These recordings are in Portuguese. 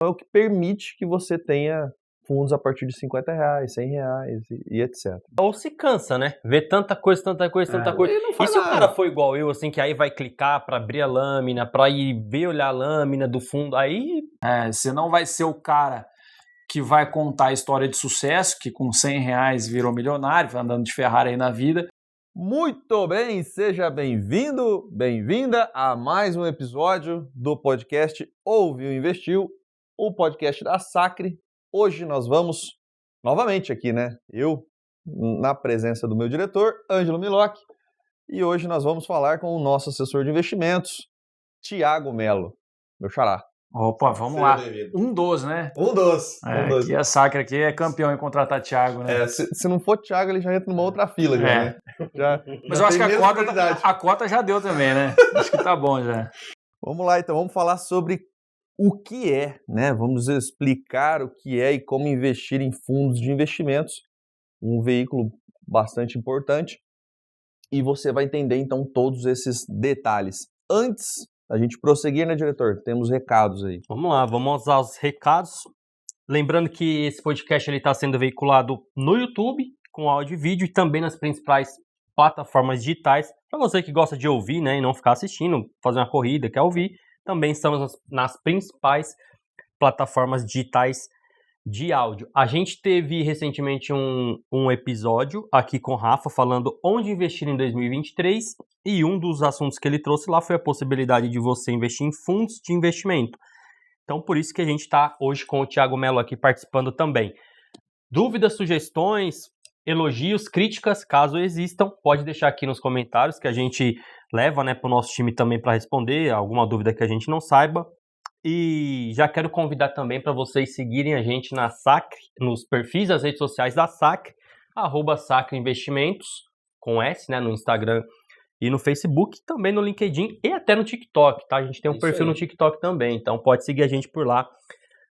é o que permite que você tenha fundos a partir de R$50, R$100 e etc. Ou se cansa, né? Vê tanta coisa. E se o cara for igual eu, assim, que aí vai clicar pra abrir a lâmina, pra ir ver, olhar a lâmina do fundo, aí... Você não vai ser o cara que vai contar a história de sucesso, que com R$100 virou milionário, vai andando de Ferrari aí na vida. Muito bem, seja bem-vindo, bem-vinda a mais um episódio do podcast Ouviu Investiu, o podcast da Sacre. Hoje nós vamos, novamente aqui, né? Eu, na presença do meu diretor, Ângelo Milok, e hoje nós vamos falar com o nosso assessor de investimentos, Thiago Melo, meu xará. Opa, vamos lá. Um dos, né? Um dos. Aqui a Sacre aqui é campeão em contratar Thiago, né? Se não for Thiago, ele já entra numa outra fila, né? Mas eu acho que a cota já deu também, né? Acho que tá bom já. Vamos lá, então, vamos falar sobre o que é, né? Vamos explicar o que é e como investir em fundos de investimentos, um veículo bastante importante, e você vai entender, então, todos esses detalhes. Antes da gente prosseguir, né, diretor? Temos recados aí. Vamos lá, vamos aos recados. Lembrando que esse podcast está sendo veiculado no YouTube, com áudio e vídeo, e também nas principais plataformas digitais. Para você que gosta de ouvir, né, e não ficar assistindo, fazer uma corrida, quer ouvir, também estamos nas principais plataformas digitais de áudio. A gente teve recentemente um episódio aqui com o Rafa falando onde investir em 2023, e um dos assuntos que ele trouxe lá foi a possibilidade de você investir em fundos de investimento. Então, por isso que a gente está hoje com o Thiago Melo aqui participando também. Dúvidas, sugestões, elogios, críticas, caso existam, pode deixar aqui nos comentários que a gente leva, né, para o nosso time também para responder alguma dúvida que a gente não saiba. E já quero convidar também para vocês seguirem a gente na Sacre, nos perfis das redes sociais da Sacre, @Sacre Investimentos, com S, né, no Instagram e no Facebook, também no LinkedIn e até no TikTok, tá? A gente tem um perfil no TikTok também, então pode seguir a gente por lá,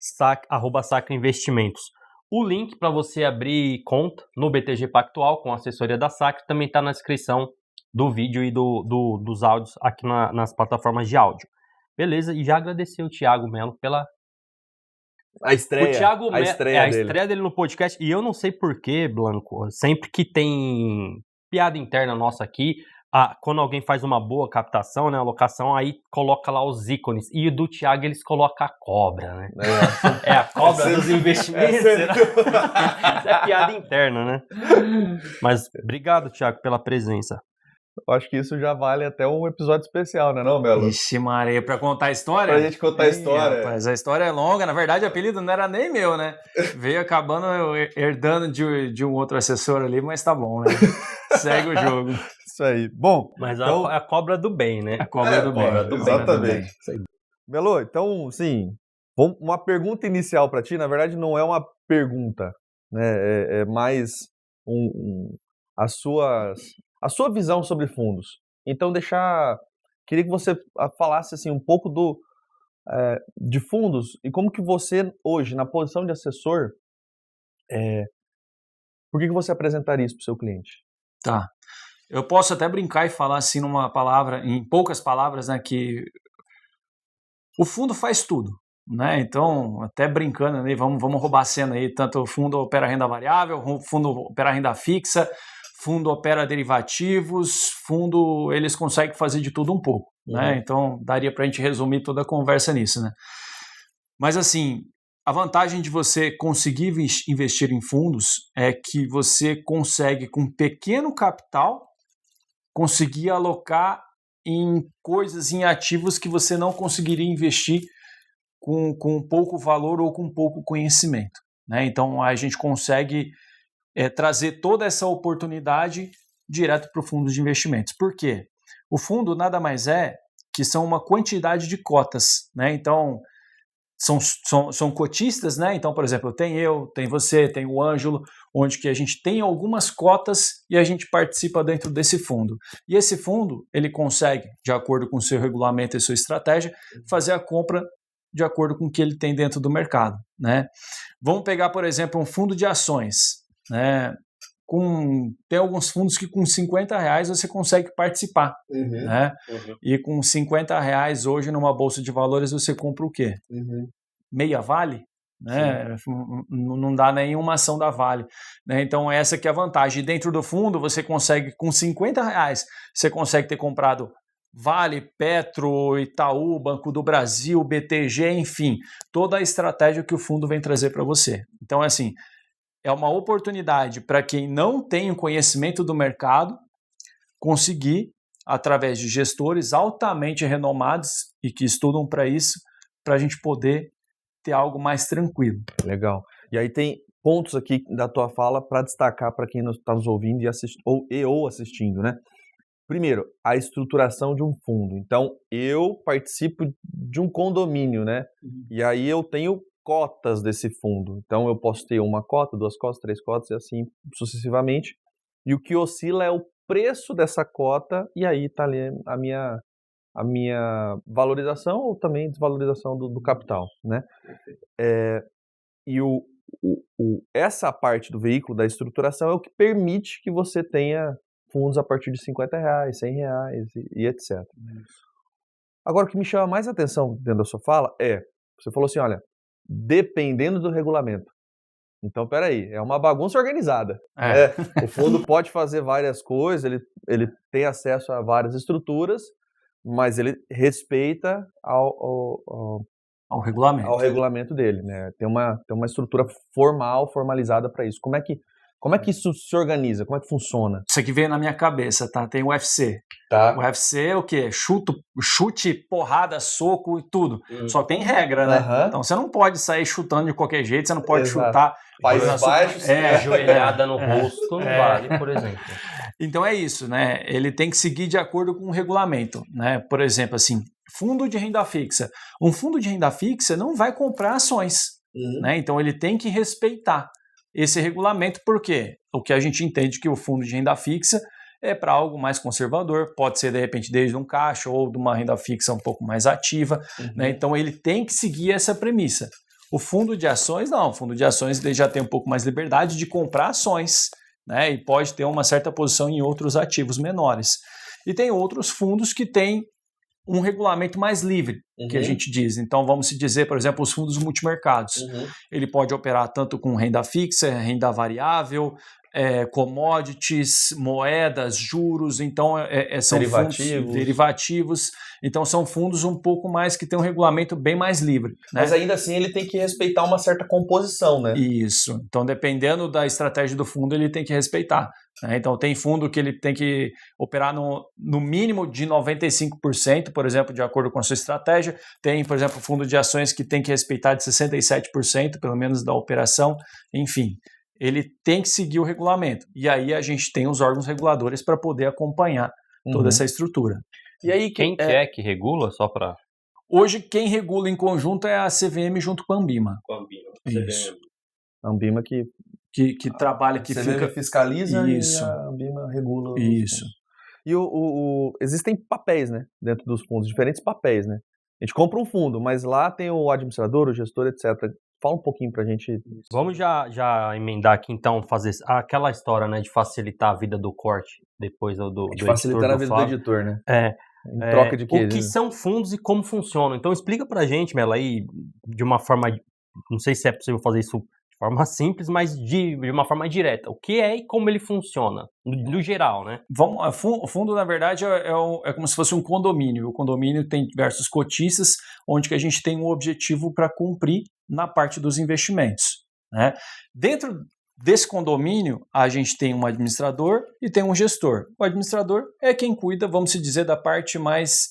@Sacre Investimentos. O link para você abrir conta no BTG Pactual com a assessoria da Sacre também está na descrição do vídeo e dos áudios aqui nas plataformas de áudio. Beleza, e já agradecer o Thiago Melo pela... A estreia. O Thiago Melo, a estreia dele no podcast. E eu não sei porquê, Blanco, sempre que tem piada interna nossa aqui, quando alguém faz uma boa captação, né, alocação, aí coloca lá os ícones. E o do Thiago eles colocam a cobra, né? É a cobra dos investimentos. Isso é piada interna, né? Mas obrigado, Thiago, pela presença. Eu acho que isso já vale até um episódio especial, né, não, Melo? Ixi, Maria, pra contar a história? Pra gente contar a história. Rapaz, a história é longa. Na verdade, o apelido não era nem meu, né? Veio acabando herdando de um outro assessor ali, mas tá bom, né? Segue o jogo. Isso aí. Bom, mas então... a cobra do bem, né? A cobra do bem. Exatamente. Melo, então, sim, uma pergunta inicial pra ti, na verdade, não é uma pergunta, né? É mais a sua visão sobre fundos. Então, queria que você falasse assim, um pouco de fundos e como que você, hoje, na posição de assessor, por que você apresentaria isso para o seu cliente? Tá. Eu posso até brincar e falar assim em poucas palavras, né, que o fundo faz tudo, né? Então, até brincando, né, vamos roubar a cena aí, tanto o fundo opera renda variável, o fundo opera renda fixa, fundo opera derivativos, eles conseguem fazer de tudo um pouco, né? Então, daria para a gente resumir toda a conversa nisso, né? Mas, assim, a vantagem de você conseguir investir em fundos é que você consegue, com pequeno capital, conseguir alocar em coisas, em ativos que você não conseguiria investir com pouco valor ou com pouco conhecimento, né? Então, a gente consegue... trazer toda essa oportunidade direto para o fundo de investimentos. Por quê? O fundo nada mais é que são uma quantidade de cotas, né? Então, são cotistas, né? Então, por exemplo, tem você, tem o Ângelo, onde que a gente tem algumas cotas e a gente participa dentro desse fundo. E esse fundo, ele consegue, de acordo com o seu regulamento e sua estratégia, fazer a compra de acordo com o que ele tem dentro do mercado, né? Vamos pegar, por exemplo, um fundo de ações, né? Tem alguns fundos que com R$50 você consegue participar, né? E com R$50 hoje numa bolsa de valores você compra o quê? meia Vale, né? Não dá nenhuma ação da Vale, né? Então essa que é a vantagem. Dentro do fundo você consegue, com R$50, você consegue ter comprado Vale, Petro, Itaú, Banco do Brasil, BTG, enfim, toda a estratégia que o fundo vem trazer para você. Então, assim, é uma oportunidade para quem não tem o conhecimento do mercado conseguir, através de gestores altamente renomados e que estudam para isso, para a gente poder ter algo mais tranquilo. Legal. E aí tem pontos aqui da tua fala para destacar para quem está nos ouvindo ou assistindo, né? Primeiro, a estruturação de um fundo. Então, eu participo de um condomínio, né? E aí eu tenho cotas desse fundo. Então, eu posso ter uma cota, 2 cotas, 3 cotas e assim sucessivamente. E o que oscila é o preço dessa cota e aí está ali a minha valorização ou também desvalorização do capital, né? E essa parte do veículo da estruturação é o que permite que você tenha fundos a partir de R$50, R$100 e etc. Agora, o que me chama mais atenção dentro da sua fala você falou assim, olha, dependendo do regulamento. Então, peraí, é uma bagunça organizada. O fundo pode fazer várias coisas, ele tem acesso a várias estruturas, mas ele respeita ao regulamento dele, né? Tem uma estrutura formalizada para isso. Como é que isso se organiza? Como é que funciona? Isso aqui veio na minha cabeça, tá? Tem o UFC. Tá. O UFC é o quê? Chute, porrada, soco e tudo. Só tem regra, né? Então você não pode sair chutando de qualquer jeito, você não pode chutar... Países Baixos. Joelhada no rosto não vale, por exemplo. Então é isso, né? Ele tem que seguir de acordo com o regulamento, né? Por exemplo, assim, fundo de renda fixa. Um fundo de renda fixa não vai comprar ações, né? Então ele tem que respeitar esse regulamento, porque o que a gente entende que o fundo de renda fixa é para algo mais conservador, pode ser de repente desde um caixa ou de uma renda fixa um pouco mais ativa, né? Então ele tem que seguir essa premissa. O fundo de ações não, o fundo de ações ele já tem um pouco mais liberdade de comprar ações, né? E pode ter uma certa posição em outros ativos menores. E tem outros fundos que têm um regulamento mais livre, que a gente diz. Então, vamos se dizer, por exemplo, os fundos multimercados. Ele pode operar tanto com renda fixa, renda variável, commodities, moedas, juros, então são fundos derivativos. Então, são fundos um pouco mais que têm um regulamento bem mais livre. Né? Mas ainda assim ele tem que respeitar uma certa composição, né? Isso. Então, dependendo da estratégia do fundo, ele tem que respeitar. Né? Então, tem fundo que ele tem que operar no mínimo de 95%, por exemplo, de acordo com a sua estratégia. Tem, por exemplo, fundo de ações que tem que respeitar de 67%, pelo menos, da operação. Enfim, ele tem que seguir o regulamento. E aí a gente tem os órgãos reguladores para poder acompanhar toda essa estrutura. E aí quem que regula, só para... Hoje, quem regula em conjunto é a CVM junto com a Anbima. Isso. A Anbima que trabalha, que fica... fiscaliza isso. E a Anbima regula. Isso. E existem papéis, né, dentro dos fundos, diferentes papéis, né? A gente compra um fundo, mas lá tem o administrador, o gestor, etc. Fala um pouquinho pra gente. Vamos já emendar aqui, então, fazer aquela história, né, de facilitar a vida do corte depois do facilitar a vida do editor, né? Em troca de quê? O que são fundos e como funcionam. Então, explica pra gente, Melo, aí, de uma forma, não sei se é possível fazer isso de forma simples, mas de uma forma direta. O que é e como ele funciona, no geral, né? O fundo, na verdade, é como se fosse um condomínio. O condomínio tem diversos cotistas, onde que a gente tem um objetivo para cumprir na parte dos investimentos. Né? Dentro desse condomínio, a gente tem um administrador e tem um gestor. O administrador é quem cuida, vamos dizer, da parte mais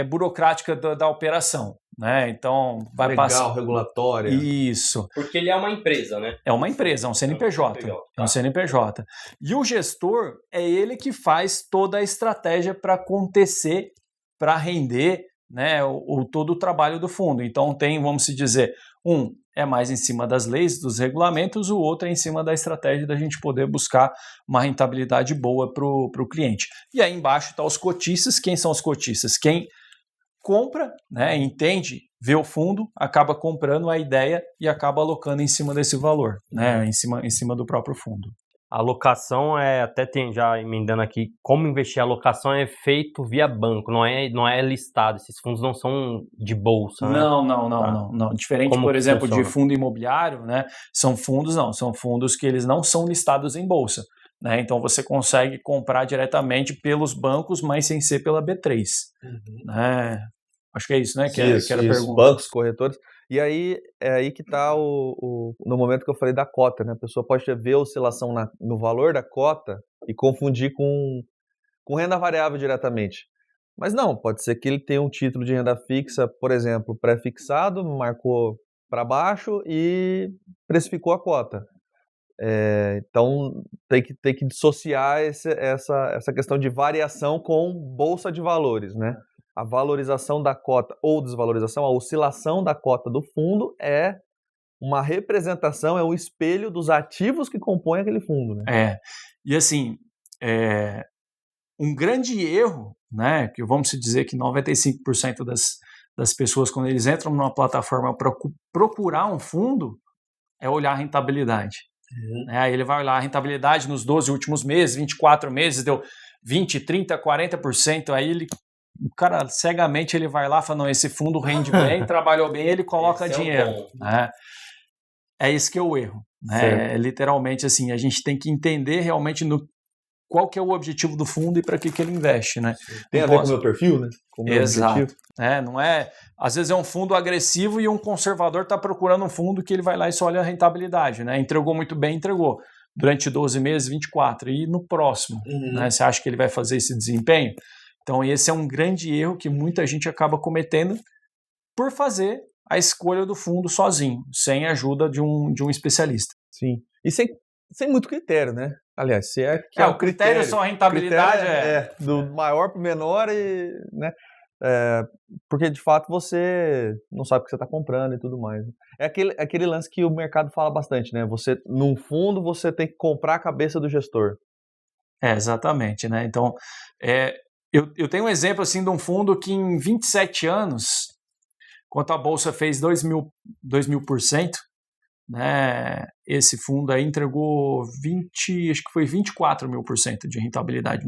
burocrática da operação. Né? Então, vai passar... regulatória. Isso. Porque ele é uma empresa, né? É uma empresa, é um CNPJ. É um CNPJ. E o gestor é ele que faz toda a estratégia para acontecer, para render, né, todo o trabalho do fundo. Então, tem, vamos dizer, um é mais em cima das leis, dos regulamentos, o outro é em cima da estratégia da gente poder buscar uma rentabilidade boa para o cliente. E aí embaixo estão os cotistas. Quem são os cotistas? Quem compra, né, entende, vê o fundo, acaba comprando a ideia e acaba alocando em cima desse valor, né, em cima do próprio fundo. A alocação até tem, já emendando aqui, como investir, a alocação é feito via banco, não é listado, esses fundos não são de bolsa, né? Não. Diferente, Como por exemplo, funciona? de fundo imobiliário, né? São fundos que eles não são listados em bolsa, né? Então você consegue comprar diretamente pelos bancos, mas sem ser pela B3, né? Acho que é isso, né? Que era a pergunta. Bancos, corretores. E aí é aí que está no momento que eu falei da cota, né? A pessoa pode ver a oscilação no valor da cota e confundir com renda variável diretamente. Mas não, pode ser que ele tenha um título de renda fixa, por exemplo, pré-fixado, marcou para baixo e precificou a cota. Então tem que dissociar essa questão de variação com bolsa de valores, né? A valorização da cota ou desvalorização, a oscilação da cota do fundo é uma representação, é um espelho dos ativos que compõem aquele fundo, né? E assim, um grande erro, né, que vamos dizer que 95% das pessoas, quando eles entram numa plataforma para procurar um fundo, é olhar a rentabilidade. Aí ele vai olhar a rentabilidade nos 12 últimos meses, 24 meses, deu 20%, 30%, 40%, aí o cara cegamente ele vai lá e fala, não, esse fundo rende bem, trabalhou bem, ele coloca dinheiro. É esse que é o erro. Né? Literalmente assim, a gente tem que entender realmente qual que é o objetivo do fundo e para que ele investe, né? Tem a ver com o meu perfil, né? Com o meu objetivo. Não é, às vezes é um fundo agressivo e um conservador está procurando um fundo que ele vai lá e só olha a rentabilidade, né? Entregou muito bem, entregou. Durante 12 meses, 24. E no próximo, né? Você acha que ele vai fazer esse desempenho? Então esse é um grande erro que muita gente acaba cometendo por fazer a escolha do fundo sozinho, sem a ajuda de um especialista. Sim. E sem muito critério, né? Aliás, se é que o critério só a rentabilidade do maior para o menor, né? Porque de fato você não sabe o que você está comprando e tudo mais. É aquele lance que o mercado fala bastante, né? Num fundo você tem que comprar a cabeça do gestor. Exatamente, né? Então, eu tenho um exemplo assim de um fundo que em 27 anos, enquanto a bolsa fez 2.000%, né? Esse fundo aí entregou 24.000% de rentabilidade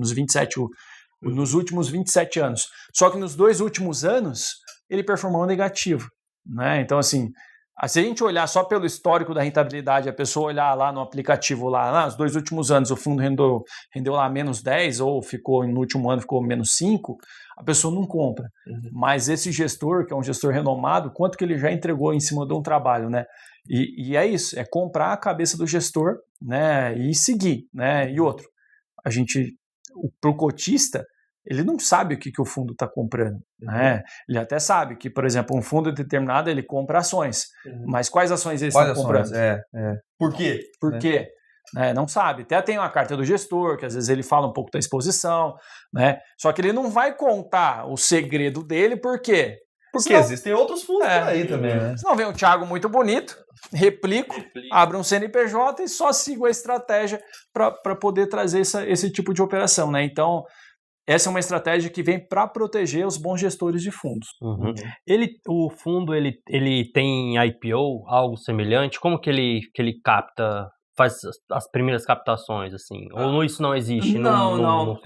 nos últimos 27 anos. Só que nos 2 últimos anos ele performou negativo, né? Então assim, se a gente olhar só pelo histórico da rentabilidade, a pessoa olhar lá no aplicativo lá, nos 2 últimos anos o fundo rendeu lá menos 10 ou no último ano ficou menos 5, a pessoa não compra. Mas esse gestor, que é um gestor renomado, quanto que ele já entregou em cima de um trabalho, né? E é isso, é comprar a cabeça do gestor, né, e seguir, né? E outro, pro cotista, ele não sabe o que o fundo está comprando, né? Ele até sabe que, por exemplo, um fundo determinado ele compra ações, mas quais ações eles estão comprando? Por quê? Por quê? Não sabe. Até tem uma carta do gestor, que às vezes ele fala um pouco da exposição, né? Só que ele não vai contar o segredo dele, por quê? Porque existem outros fundos por aí também, né? Senão vem um Thiago muito bonito, replico, abre um CNPJ e só sigo a estratégia para poder trazer esse tipo de operação, né? Então, essa é uma estratégia que vem para proteger os bons gestores de fundos. O fundo ele tem IPO, algo semelhante? Como que ele capta, faz as primeiras captações, assim? Ou isso não existe? Não.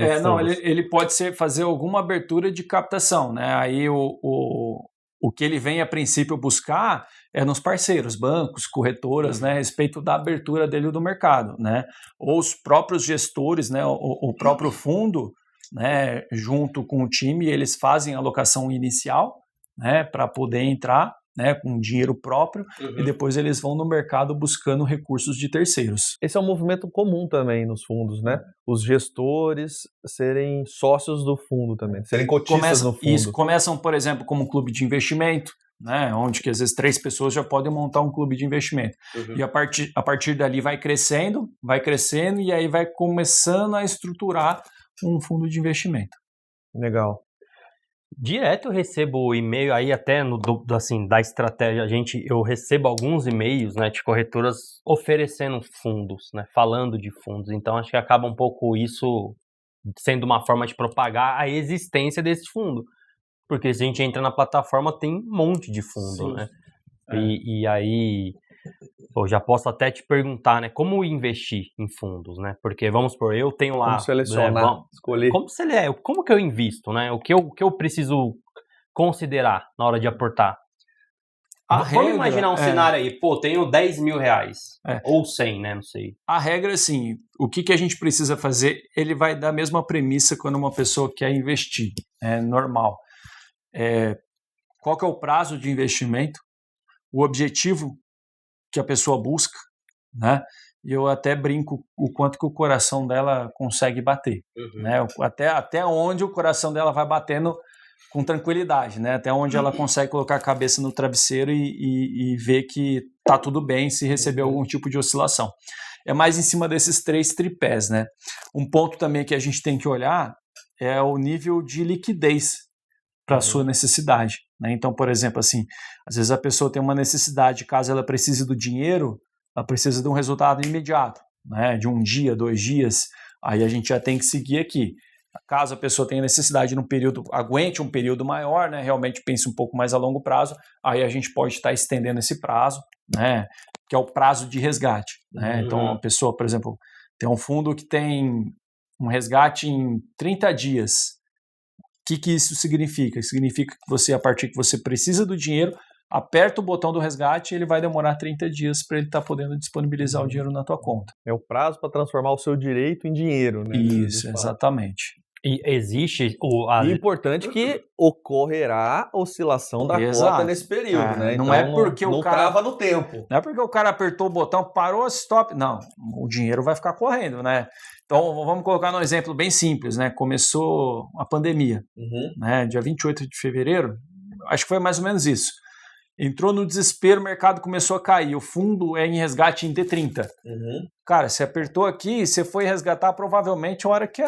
Ele pode fazer alguma abertura de captação, né? Aí o que ele vem a princípio buscar é nos parceiros, bancos, corretoras, né? A respeito da abertura dele do mercado, né? Ou os próprios gestores, né? O próprio fundo, né? Junto com o time, eles fazem a alocação inicial, né? Para poder entrar, né, com dinheiro próprio, e depois eles vão no mercado buscando recursos de terceiros. Esse é um movimento comum também nos fundos, né? Os gestores serem sócios do fundo também, serem cotistas no fundo. Isso, começam, por exemplo, como um clube de investimento, né, onde que às vezes 3 pessoas já podem montar um clube de investimento. E a partir dali vai crescendo, e aí vai começando a estruturar um fundo de investimento. Legal. Direto eu recebo e-mail aí até da estratégia, eu recebo alguns e-mails, né, de corretoras oferecendo fundos, né, falando de fundos. Então acho que acaba um pouco isso sendo uma forma de propagar a existência desse fundo. Porque se a gente entra na plataforma tem um monte de fundo, né? E aí Pô, já posso até te perguntar, né? Como investir em fundos, né? Porque, vamos supor, eu tenho lá... Como selecionar, escolher. Como que eu invisto, né? O que eu preciso considerar na hora de aportar? Vamos imaginar um cenário aí. Pô, tenho 10 mil reais. Ou 100, né? Não sei. A regra, assim, o que a gente precisa fazer, ele vai dar a mesma premissa quando uma pessoa quer investir. É normal. Qual que é o prazo de investimento? O objetivo que a pessoa busca, né? E eu até brinco o quanto que o coração dela consegue bater, né? Até onde o coração dela vai batendo com tranquilidade, né? Até onde ela consegue colocar a cabeça no travesseiro e ver que tá tudo bem se receber algum tipo de oscilação. É mais em cima desses 3 tripés, né? Um ponto também que a gente tem que olhar é o nível de liquidez para a sua necessidade, né? Então, por exemplo, assim, às vezes a pessoa tem uma necessidade, caso ela precise do dinheiro, ela precisa de um resultado imediato, né? De 1 dia, 2 dias, aí a gente já tem que seguir aqui. Caso a pessoa tenha necessidade num período, aguente um período maior, né? Realmente pense um pouco mais a longo prazo, aí a gente pode estar estendendo esse prazo, né? Que é o prazo de resgate, né? Então, a pessoa, por exemplo, tem um fundo que tem um resgate em 30 dias. O que isso significa? Significa que você, a partir que você precisa do dinheiro, aperta o botão do resgate e ele vai demorar 30 dias para ele estar podendo disponibilizar o dinheiro na tua conta. É o prazo para transformar o seu direito em dinheiro, né? Isso, exatamente. E existe E importante que ocorrerá oscilação da cota nesse período, né? Não então, é porque não o cara trava no tempo. Não é porque o cara apertou o botão, parou, stop. Não, o dinheiro vai ficar correndo, né? Então, vamos colocar num exemplo bem simples, né? Começou a pandemia, né? Dia 28 de fevereiro, acho que foi mais ou menos isso. Entrou no desespero, o mercado começou a cair. O fundo é em resgate em D30. Cara, você apertou aqui, você foi resgatar provavelmente a hora que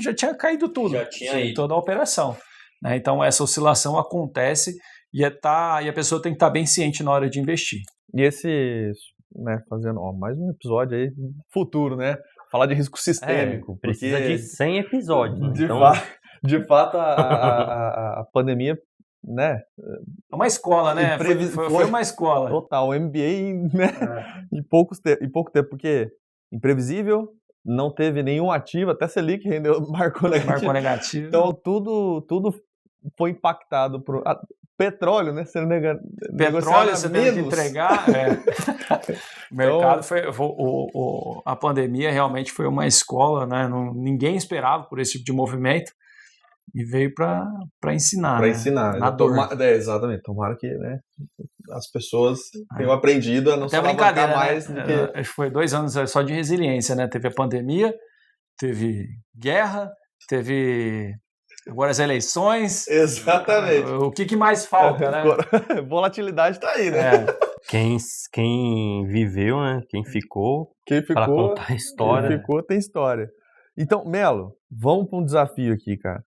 já tinha caído tudo. Já tinha ido. Toda a operação, né? Então, essa oscilação acontece e a pessoa tem que estar bem ciente na hora de investir. E esse, né, fazendo mais um episódio aí, futuro, né? Falar de risco sistêmico. Precisa de 100 episódios. Né? De fato, a pandemia, né? É uma escola, né? Foi uma escola. Total, o MBA, né? Em pouco tempo, porque imprevisível, não teve nenhum ativo, até Selic marcou negativo. Então, tudo foi impactado por... Petróleo, né? Sendo petróleo você teve que entregar. O mercado a pandemia realmente foi uma escola, né? Ninguém esperava por esse tipo de movimento e veio para ensinar. Para ensinar. Na dor. Exatamente. Tomara que, né, as pessoas tenham aprendido a não se alavancar mais. Né? Acho que foi 2 anos só de resiliência, né? Teve a pandemia, teve guerra, teve... Agora as eleições. Exatamente. O que mais falta, né? Volatilidade está aí, né? Quem viveu, né? Quem ficou para contar a história. Quem ficou tem história. Então, Melo, vamos para um desafio aqui, cara.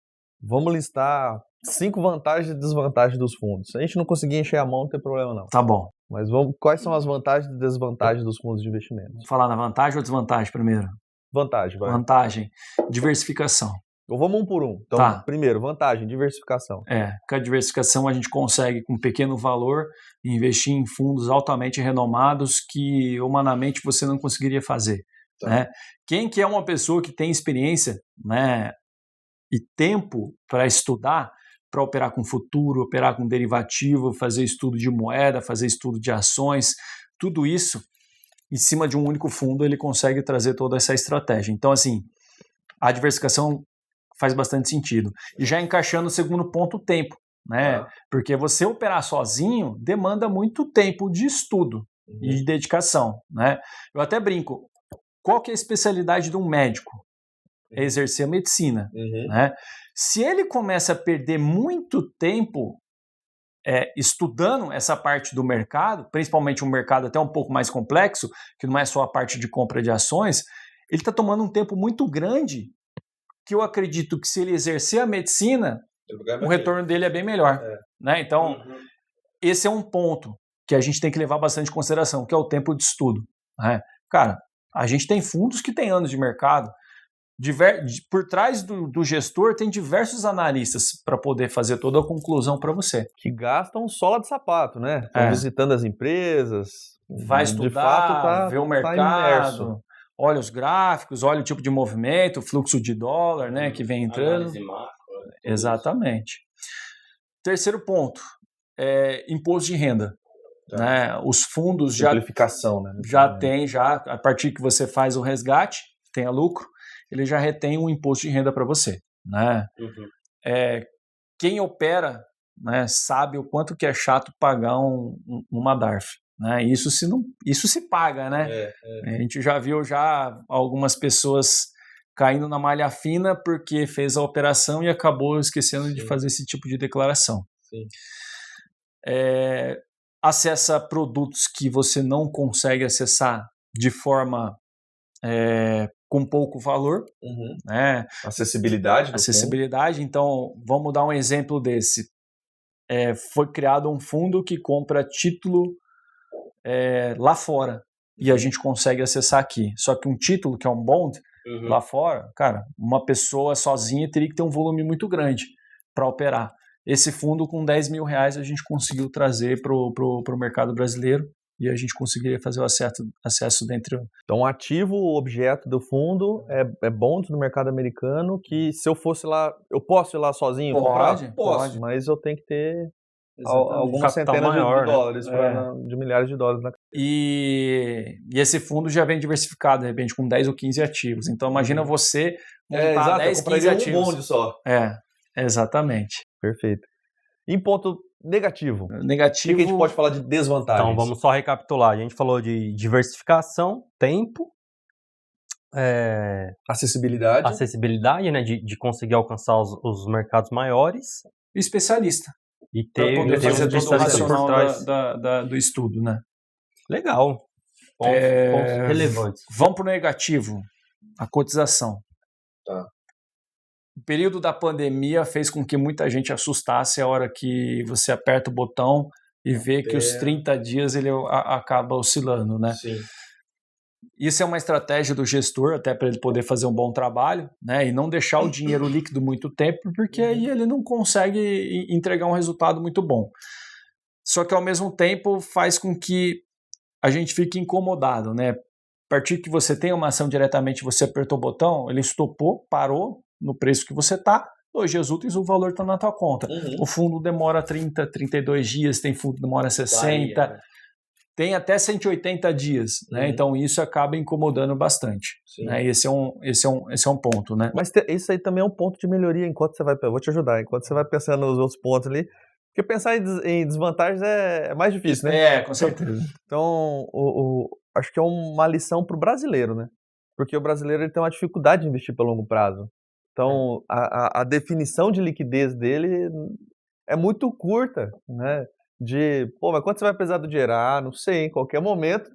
Vamos listar 5 vantagens e desvantagens dos fundos. Se a gente não conseguir encher a mão, não tem problema não. Tá bom. Mas quais são as vantagens e desvantagens dos fundos de investimento? Vamos falar na vantagem ou desvantagem primeiro? Vantagem, vai. Vantagem, diversificação. Então vamos um por um. Então, primeiro, vantagem, diversificação. Com a diversificação a gente consegue, com pequeno valor, investir em fundos altamente renomados que humanamente você não conseguiria fazer. Né? Quem que é uma pessoa que tem experiência, né, e tempo para estudar, para operar com futuro, operar com derivativo, fazer estudo de moeda, fazer estudo de ações, tudo isso, em cima de um único fundo, ele consegue trazer toda essa estratégia. Então, assim, a diversificação faz bastante sentido. E já encaixando o segundo ponto, o tempo, né? Porque você operar sozinho demanda muito tempo de estudo e de dedicação, né? Eu até brinco, qual que é a especialidade de um médico? É exercer a medicina, né? Se ele começa a perder muito tempo estudando essa parte do mercado, principalmente um mercado até um pouco mais complexo, que não é só a parte de compra de ações, ele está tomando um tempo muito grande que eu acredito que se ele exercer a medicina, o retorno dele é bem melhor. Né? Então, esse é um ponto que a gente tem que levar bastante em consideração, que é o tempo de estudo. Né? Cara, a gente tem fundos que têm anos de mercado, por trás do gestor tem diversos analistas para poder fazer toda a conclusão para você. Que gastam sola de sapato, né? Estão visitando as empresas. Vai estudar, de fato, ver o mercado, olha os gráficos, olha o tipo de movimento, o fluxo de dólar, né, que vem entrando. Exatamente. Terceiro ponto, imposto de renda. Né? Os fundos simplificação, né? Já tem, a partir que você faz o resgate, tenha lucro, ele já retém um imposto de renda para você. Né? Quem opera, né, sabe o quanto que é chato pagar uma DARF. Né? Isso se paga, né? A gente já viu algumas pessoas caindo na malha fina porque fez a operação e acabou esquecendo de fazer esse tipo de declaração. Sim. Acessa produtos que você não consegue acessar de forma com pouco valor. Né? Acessibilidade. Então, vamos dar um exemplo desse. Foi criado um fundo que compra título lá fora e a gente consegue acessar aqui. Só que um título, que é um bond, lá fora, cara, uma pessoa sozinha teria que ter um volume muito grande para operar. Esse fundo, com R$10 mil, a gente conseguiu trazer para o mercado brasileiro e a gente conseguiria fazer o acesso dentro. Então, o ativo, o objeto do fundo é bond no mercado americano, que se eu fosse lá, eu posso ir lá sozinho comprar? Posso, mas eu tenho que ter algumas centenas de dólares, de milhares de dólares. E esse fundo já vem diversificado, de repente, com 10 ou 15 ativos. Então, imagina você montar 10, 15 ativos. Um bonde só. Exatamente. Perfeito. Em ponto negativo. O que a gente pode falar de desvantagens? Então, vamos só recapitular. A gente falou de diversificação, tempo, acessibilidade, né, de conseguir alcançar os mercados maiores. Especialista. E ter poder fazer um todo o racional do estudo, né? Legal. Pontos relevantes. Vamos para o negativo. A cotização. Tá. O período da pandemia fez com que muita gente assustasse a hora que você aperta o botão e vê que os 30 dias ele acaba oscilando, né? Sim. Isso é uma estratégia do gestor, até para ele poder fazer um bom trabalho, né? E não deixar o dinheiro líquido muito tempo, porque aí ele não consegue entregar um resultado muito bom. Só que, ao mesmo tempo, faz com que a gente fique incomodado, né? A partir que você tem uma ação diretamente, você apertou o botão, ele estopou, parou no preço que você está, 2 dias úteis o valor está na tua conta. O fundo demora 30, 32 dias, tem fundo que demora 60, né? Tem até 180 dias, né? Então isso acaba incomodando bastante. Né? Esse é um ponto, né? Mas isso aí também é um ponto de melhoria enquanto você vai... Eu vou te ajudar, enquanto você vai pensando nos outros pontos ali, porque pensar em desvantagens é mais difícil, né? Com certeza. Então, acho que é uma lição para o brasileiro, né? Porque o brasileiro ele tem uma dificuldade de investir pelo longo prazo. Então, a definição de liquidez dele é muito curta, né? Mas quanto você vai precisar do dinheiro? Não sei, em qualquer momento.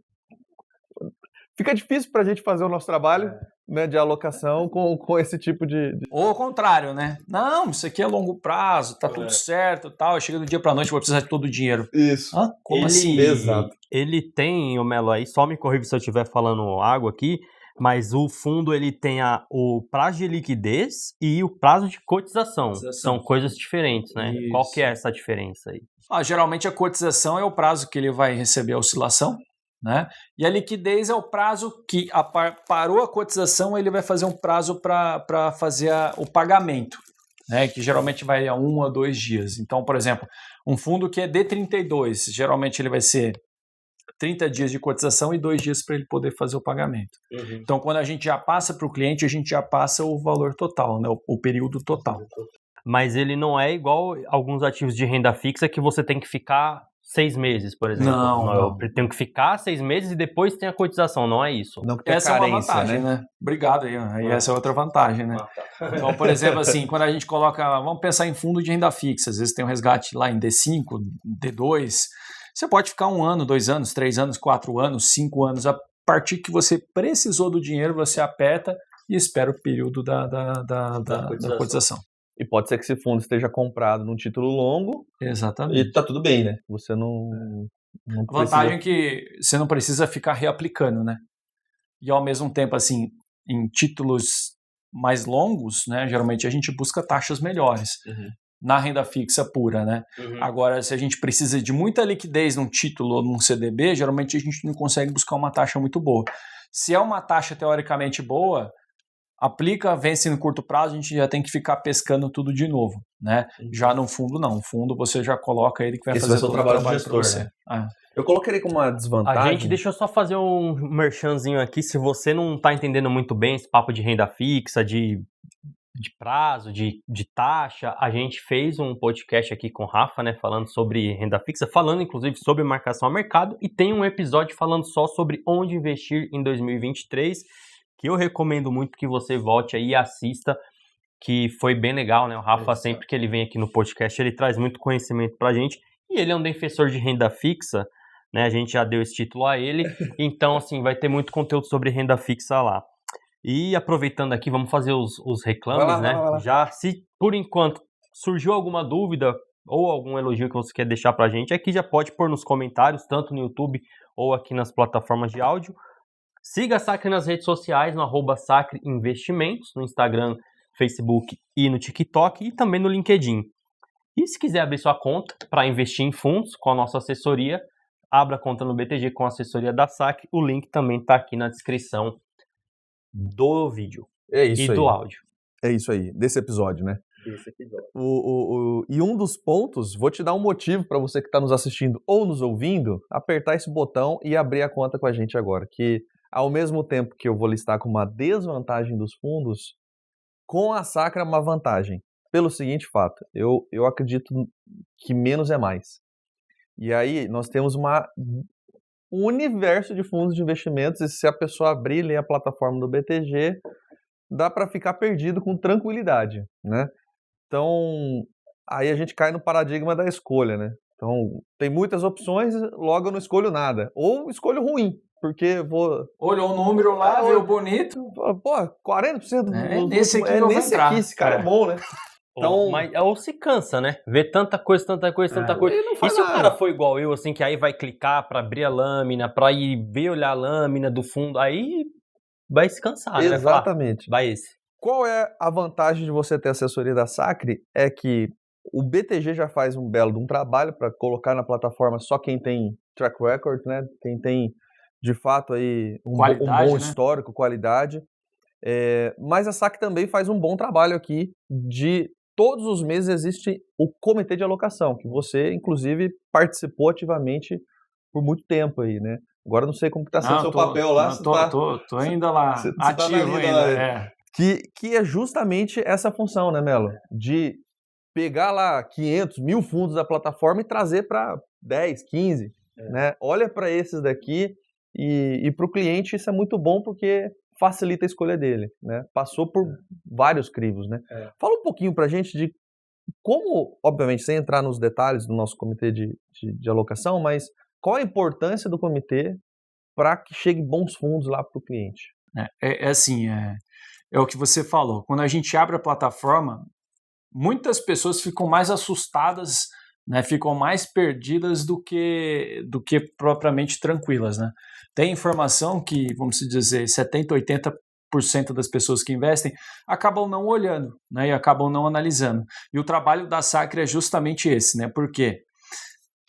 Fica difícil para a gente fazer o nosso trabalho, né, de alocação com esse tipo de... Ou ao contrário, né? Não, isso aqui é longo prazo, tá tudo certo, tal. Chega do dia para noite, vou precisar de todo o dinheiro. Isso. Como assim? Exato. Ele tem, o Melo aí, só me corrija se eu estiver falando água aqui, mas o fundo ele tem o prazo de liquidez e o prazo de cotização. São coisas diferentes, né? Isso. Qual que é essa diferença aí? Geralmente a cotização é o prazo que ele vai receber a oscilação, né? E a liquidez é o prazo que parou a cotização, ele vai fazer um prazo para fazer o pagamento, né? Que geralmente vai a 1 a 2 dias. Então, por exemplo, um fundo que é D32, geralmente ele vai ser 30 dias de cotização e 2 dias para ele poder fazer o pagamento. Então, quando a gente já passa para o cliente, a gente já passa o valor total, né? O período total. Mas ele não é igual alguns ativos de renda fixa que você tem que ficar 6 meses, por exemplo. Não. Eu tenho que ficar 6 meses e depois tem a cotização, não é isso. Não, essa carência, é uma vantagem, né? Obrigado aí. Essa é outra vantagem, né? Então, por exemplo, assim, quando a gente coloca... Vamos pensar em fundo de renda fixa. Às vezes tem um resgate lá em D5, D2. Você pode ficar 1 ano, 2 anos, 3 anos, 4 anos, 5 anos. A partir que você precisou do dinheiro, você aperta e espera o período da cotização. E pode ser que esse fundo esteja comprado num título longo. Exatamente. E tá tudo bem, né? Você não a vantagem é que você não precisa ficar reaplicando, né? E ao mesmo tempo, assim, em títulos mais longos, né, geralmente a gente busca taxas melhores na renda fixa pura, né? Agora, se a gente precisa de muita liquidez num título ou num CDB, geralmente a gente não consegue buscar uma taxa muito boa. Se é uma taxa teoricamente boa, aplica, vence no curto prazo, a gente já tem que ficar pescando tudo de novo, né? Já no fundo, não. O fundo você já coloca ele que vai fazer todo o trabalho de gestor, né? Eu coloquei como uma desvantagem. Deixa eu só fazer um merchanzinho aqui. Se você não está entendendo muito bem esse papo de renda fixa, de prazo, de taxa, a gente fez um podcast aqui com o Rafa, né, falando sobre renda fixa, falando inclusive sobre marcação a mercado, e tem um episódio falando só sobre onde investir em 2023, que eu recomendo muito que você volte aí e assista, que foi bem legal, né? O Rafa, sempre que ele vem aqui no podcast, ele traz muito conhecimento pra gente, e ele é um defensor de renda fixa, né? A gente já deu esse título a ele, então, assim, vai ter muito conteúdo sobre renda fixa lá. E aproveitando aqui, vamos fazer os reclames, né? Vai lá. Já, se por enquanto surgiu alguma dúvida ou algum elogio que você quer deixar pra gente, aqui já pode pôr nos comentários, tanto no YouTube ou aqui nas plataformas de áudio. Siga a Sacre nas redes sociais, no @Sacre Investimentos, no Instagram, Facebook e no TikTok, e também no LinkedIn. E se quiser abrir sua conta para investir em fundos com a nossa assessoria, abra a conta no BTG com a assessoria da Sacre. O link também está aqui na descrição do vídeo e do áudio. É isso aí, desse episódio, né? Desse episódio. E um dos pontos, vou te dar um motivo para você que está nos assistindo ou nos ouvindo, apertar esse botão e abrir a conta com a gente agora, que ao mesmo tempo que eu vou listar como uma desvantagem dos fundos, com a Sacre é uma vantagem. Pelo seguinte fato, eu acredito que menos é mais. E aí nós temos um universo de fundos de investimentos, e se a pessoa abrir e ler a plataforma do BTG, dá para ficar perdido com tranquilidade, né? Então, aí a gente cai no paradigma da escolha, né? Então, tem muitas opções, logo eu não escolho nada. Ou escolho ruim, porque vou... Olhou o número lá, viu bonito. Pô, 40% nesse aqui eu vou entrar. Esse cara é bom, né? Então, ou se cansa, né? Vê tanta coisa. E se o cara for igual eu, assim, que aí vai clicar pra abrir a lâmina, pra ir ver, olhar a lâmina do fundo, aí vai se cansar, né? Exatamente. Vai esse. Qual é a vantagem de você ter assessoria da Sacre? É que o BTG já faz um belo de um trabalho para colocar na plataforma só quem tem track record, né? Quem tem, de fato, aí um bom histórico, qualidade. Mas a Sacre também faz um bom trabalho aqui de... Todos os meses existe o comitê de alocação, que você, inclusive, participou ativamente por muito tempo aí, né? Agora não sei como está sendo o seu papel lá. Tô ainda lá, ativo ainda. Que é justamente essa função, né, Melo? De pegar lá 500, 1000 fundos da plataforma e trazer para 10, 15, né? Olha para esses daqui e para o cliente isso é muito bom porque facilita a escolha dele, né? Passou por vários crivos, né? Fala um pouquinho pra gente de como, obviamente, sem entrar nos detalhes do nosso comitê de alocação, mas qual a importância do comitê para que chegue bons fundos lá para o cliente? É o que você falou. Quando a gente abre a plataforma, muitas pessoas ficam mais assustadas, né? Ficam mais perdidas do que propriamente tranquilas, né? Tem informação que, vamos dizer, 70%, 80% das pessoas que investem acabam não olhando, né, e acabam não analisando. E o trabalho da Sacre é justamente esse, né? Porque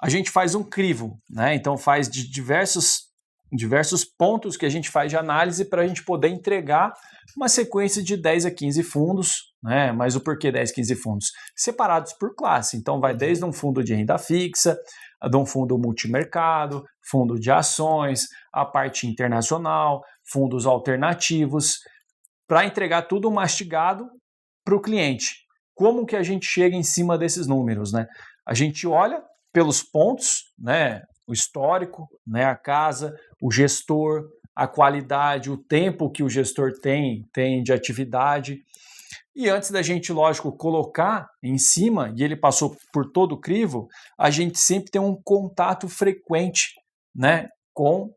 a gente faz um crivo, né? Então faz de diversos pontos que a gente faz de análise para a gente poder entregar uma sequência de 10 a 15 fundos, né? Mas o porquê 10, 15 fundos? Separados por classe. Então vai desde um fundo de renda fixa, de um fundo multimercado, fundo de ações, a parte internacional, fundos alternativos, para entregar tudo mastigado para o cliente. Como que a gente chega em cima desses números, né? A gente olha pelos pontos, né? O histórico, né? A casa, o gestor, a qualidade, o tempo que o gestor tem de atividade. E antes da gente, lógico, colocar em cima, e ele passou por todo o crivo, a gente sempre tem um contato frequente, né, com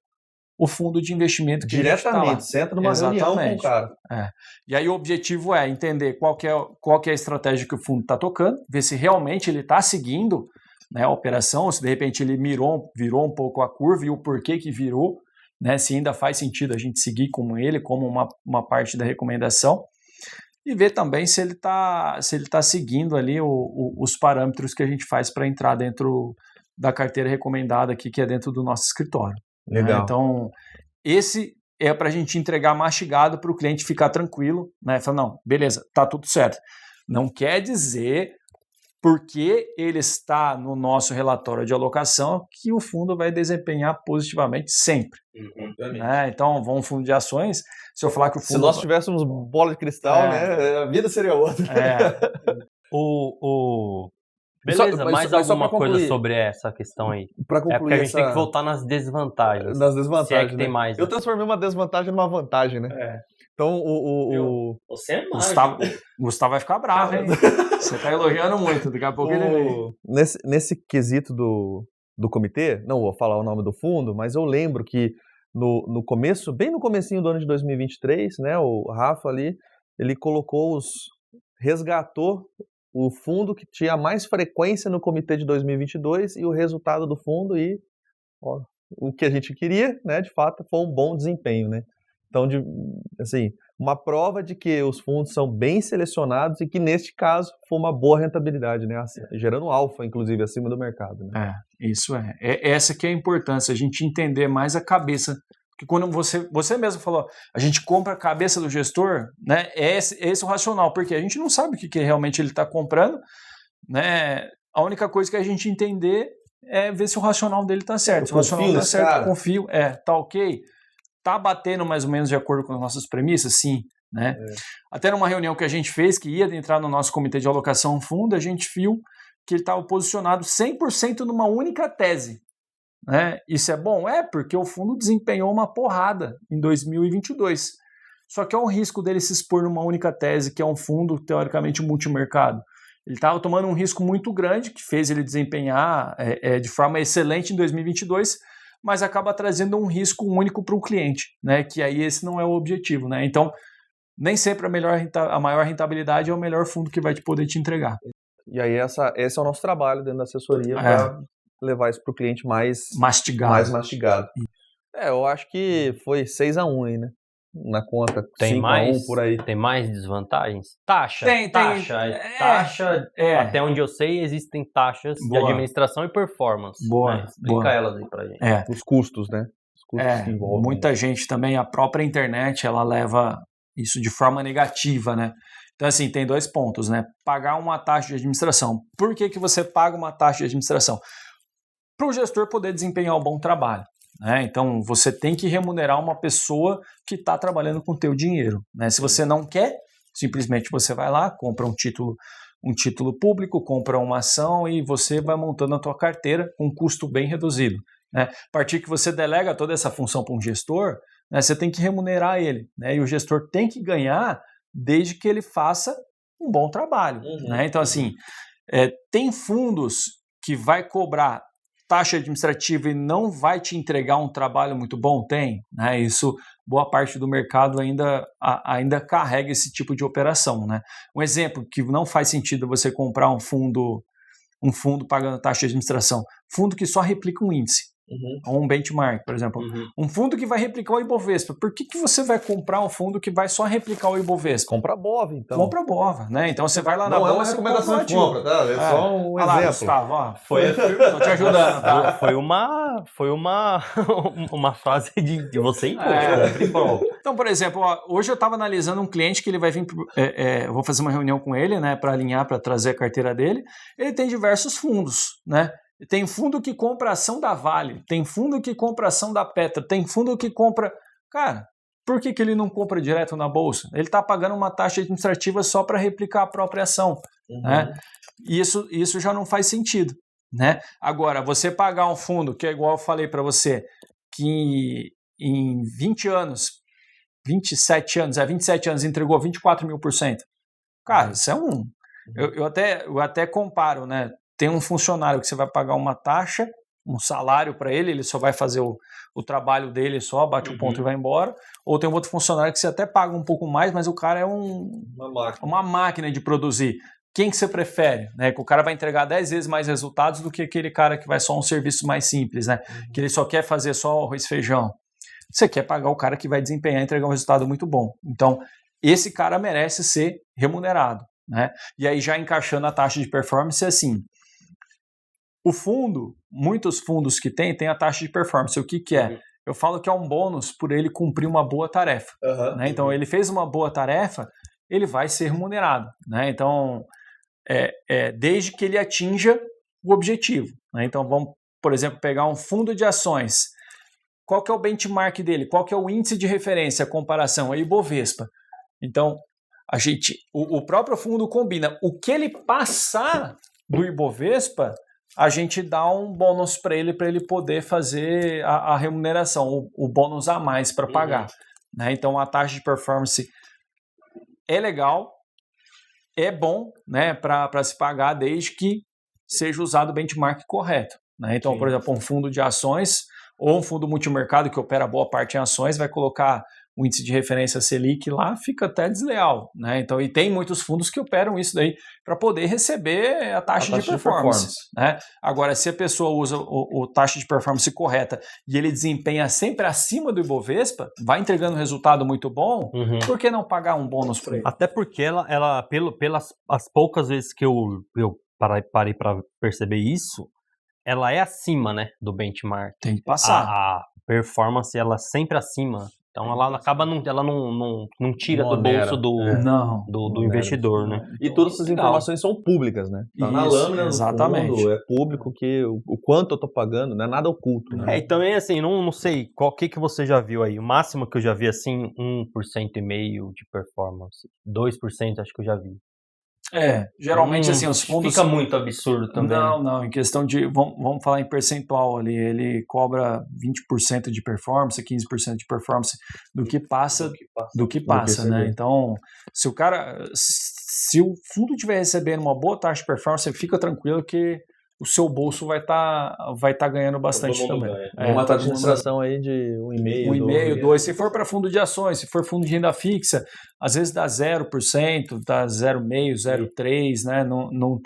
o fundo de investimento que diretamente, você entra numa reunião com o cara. E aí o objetivo é entender qual que é a estratégia que o fundo está tocando, ver se realmente ele está seguindo, né, a operação, se de repente ele virou um pouco a curva e o porquê que virou, né, se ainda faz sentido a gente seguir como ele, como uma parte da recomendação. e ver também se ele tá seguindo ali os parâmetros que a gente faz para entrar dentro da carteira recomendada aqui, que é dentro do nosso escritório. Legal. Né? Então, esse é para a gente entregar mastigado para o cliente ficar tranquilo, né? Falar, não, beleza, tá tudo certo. Não quer dizer, porque ele está no nosso relatório de alocação, que o fundo vai desempenhar positivamente sempre. Né? Então, vamos fundo de ações, se eu falar que o fundo... Se nós tivéssemos bola de cristal, né, a vida seria outra. Beleza, mas mais só alguma pra coisa concluir. sobre essa questão aí? Pra concluir Porque a gente tem que voltar nas desvantagens. Nas desvantagens, se é que tem né? mais. Eu transformei uma desvantagem numa vantagem, né? Então, Você é mágico. Gustavo vai ficar bravo, hein? Você tá elogiando muito, daqui a pouco ele vem. Nesse quesito do comitê, não vou falar o nome do fundo, mas eu lembro que no começo, bem no comecinho do ano de 2023, né, o Rafa ali, ele resgatou o fundo que tinha mais frequência no comitê de 2022 e o resultado do fundo o que a gente queria, né, de fato, foi um bom desempenho, né? Então, assim, uma prova de que os fundos são bem selecionados e que, neste caso, foi uma boa rentabilidade, né? Gerando alfa, inclusive, acima do mercado. Né? Isso é. Essa que é a importância, a gente entender mais a cabeça. Porque quando você mesmo falou, a gente compra a cabeça do gestor, né? É esse o racional, porque a gente não sabe o que realmente ele está comprando, né? A única coisa que a gente entender é ver se o racional dele está certo. Se o racional está certo, confio, tá ok. Tá batendo mais ou menos de acordo com as nossas premissas? Sim. Né? Até numa reunião que a gente fez, que ia entrar no nosso comitê de alocação fundo, a gente viu que ele estava posicionado 100% numa única tese. Né? Isso é bom? Porque o fundo desempenhou uma porrada em 2022. Só que é um risco dele se expor numa única tese, que é um fundo, teoricamente, multimercado. Ele estava tomando um risco muito grande, que fez ele desempenhar de forma excelente em 2022, mas acaba trazendo um risco único para o cliente, né? Que aí esse não é o objetivo. Né? Então, nem sempre a maior rentabilidade é o melhor fundo que vai poder te entregar. E aí esse é o nosso trabalho dentro da assessoria para levar isso para o cliente mais mastigado. Eu acho que foi 6-1 aí, né? Na conta, 5-1 por aí. Tem mais desvantagens? Taxa. Tem. Taxa, até onde eu sei, existem taxas de administração e performance. Boa. Né? Explica elas aí pra gente. Os custos, né? Os custos que envolvem. Muita gente também, a própria internet, ela leva isso de forma negativa, né? Então, assim, tem 2 pontos, né? Pagar uma taxa de administração. Por que você paga uma taxa de administração? Para o gestor poder desempenhar um bom trabalho. Né? Então, você tem que remunerar uma pessoa que está trabalhando com o teu dinheiro. Né? Se você não quer, simplesmente você vai lá, compra um título público, compra uma ação e você vai montando a tua carteira com um custo bem reduzido. Né? A partir que você delega toda essa função para um gestor, né, você tem que remunerar ele. Né? E o gestor tem que ganhar desde que ele faça um bom trabalho. Né? Então, assim, tem fundos que vai cobrar taxa administrativa e não vai te entregar um trabalho muito bom? Tem. Né? Isso, boa parte do mercado ainda carrega esse tipo de operação. Né? Um exemplo que não faz sentido você comprar um fundo pagando taxa de administração. Fundo que só replica um índice. Ou um benchmark, por exemplo. Um fundo que vai replicar o Ibovespa. Por que você vai comprar um fundo que vai só replicar o Ibovespa? Compra a BOVA, então. Compra a BOVA, né? Então você vai lá na BOVA. Não é uma recomendação de compra, tá? É só um exemplo. Lá, Gustavo, ó. Tô te ajudando, tá? Foi uma frase de você impor. Então, por exemplo, hoje eu estava analisando um cliente que ele vai vir, eu vou fazer uma reunião com ele, né, para alinhar, para trazer a carteira dele. Ele tem diversos fundos, né? Tem fundo que compra ação da Vale, tem fundo que compra ação da Petra, tem fundo que compra... Cara, por que ele não compra direto na bolsa? Ele está pagando uma taxa administrativa só para replicar a própria ação. Né? Isso já não faz sentido. Né? Agora, você pagar um fundo, que é igual eu falei para você, que em 27 anos entregou 24.000%. Cara, isso é eu até comparo, né? Tem um funcionário que você vai pagar uma taxa, um salário para ele só vai fazer o trabalho dele só, bate o ponto e vai embora. Ou tem um outro funcionário que você até paga um pouco mais, mas o cara é uma máquina de produzir. Quem que você prefere? Né? Que o cara vai entregar 10 vezes mais resultados do que aquele cara que vai só um serviço mais simples, né? Que ele só quer fazer só arroz e feijão. Você quer pagar o cara que vai desempenhar e entregar um resultado muito bom. Então, esse cara merece ser remunerado, né? E aí já encaixando a taxa de performance assim, o fundo, muitos fundos que tem a taxa de performance. O que é? Eu falo que é um bônus por ele cumprir uma boa tarefa, né? Então ele fez uma boa tarefa, ele vai ser remunerado, né? Então desde que ele atinja o objetivo, né? Então vamos, por exemplo, pegar um fundo de ações. Qual que é o benchmark dele? Qual que é o índice de referência, a comparação? É Ibovespa. Então, o próprio fundo combina. O que ele passar do Ibovespa, a gente dá um bônus para ele poder fazer a remuneração, o bônus a mais para pagar. Né? Então, a taxa de performance é legal, é bom, né, para se pagar desde que seja usado o benchmark correto. Né? Então, por exemplo, um fundo de ações ou um fundo multimercado que opera boa parte em ações vai colocar o índice de referência Selic lá, fica até desleal. Né? Então, e tem muitos fundos que operam isso daí para poder receber a taxa de performance. Né? Agora, se a pessoa usa o taxa de performance correta e ele desempenha sempre acima do Ibovespa, vai entregando um resultado muito bom, por que não pagar um bônus para ele? Até porque ela pelas as poucas vezes que eu parei para perceber isso, ela é acima, né, do benchmark. Tem que passar. A performance, ela é sempre acima. Então ela acaba não tira do bolso do investidor, né? E todas essas informações são públicas, né? Tá na lâmina do fundo, é público que o quanto eu tô pagando, não é nada oculto. Né? E também assim, não sei, qual que você já viu aí? O máximo que eu já vi assim, 1,5% de performance. 2% acho que eu já vi. Geralmente assim, os fundos... Fica muito absurdo também. Não, em questão de... Vamos falar em percentual ali, ele cobra 20% de performance, 15% de performance do que passa, né? Então, se o fundo estiver recebendo uma boa taxa de performance, fica tranquilo que o seu bolso vai tá ganhando bastante também. Uma taxa de administração aí de 1,5%. 2%. Se for para fundo de ações, se for fundo de renda fixa, às vezes dá 0%, dá 0,5%, 0,3%, né? Não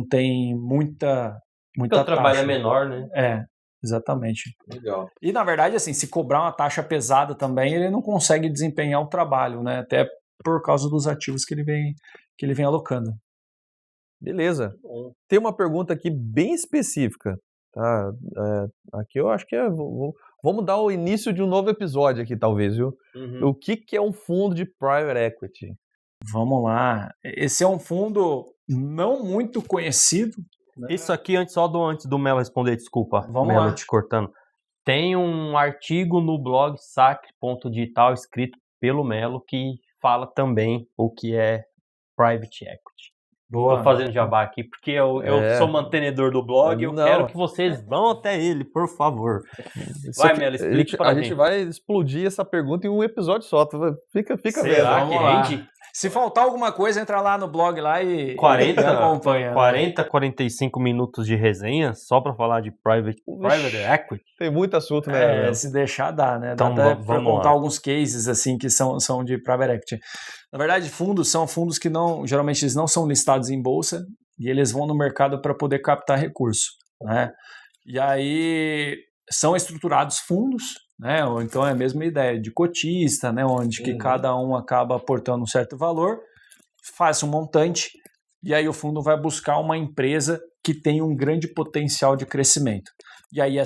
tem muita porque o trabalho é menor, né? Exatamente. Legal. E, na verdade, assim, se cobrar uma taxa pesada também, ele não consegue desempenhar o trabalho, né? Até por causa dos ativos que ele vem alocando. Beleza. Tem uma pergunta aqui bem específica. Tá? Aqui eu acho que vamos dar o início de um novo episódio aqui, talvez, viu? O que é um fundo de private equity? Vamos lá. Esse é um fundo não muito conhecido. Né? Isso aqui, antes do Melo responder, desculpa. Vamos Melo lá. te cortando. Tem um artigo no blog sacre.digital escrito pelo Melo que fala também o que é private equity. Boa. Tô fazendo jabá aqui, porque eu sou mantenedor do blog e eu quero que vocês vão até ele, por favor. Vai, Melo, explique pra gente. A gente vai explodir essa pergunta em um episódio só. Fica Será vendo. que rende? Se faltar alguma coisa, entra lá no blog lá e 40, 45 minutos de resenha só pra falar de private equity. Tem muito assunto, né? Se deixar dá, né? Então, dá até pra contar alguns cases assim que são de private equity. Na verdade, são fundos que geralmente eles não são listados em bolsa e eles vão no mercado para poder captar recurso, né? E aí são estruturados fundos, né? Ou então é a mesma ideia de cotista, né? Onde que cada um acaba aportando um certo valor, faz um montante e aí o fundo vai buscar uma empresa que tem um grande potencial de crescimento. E aí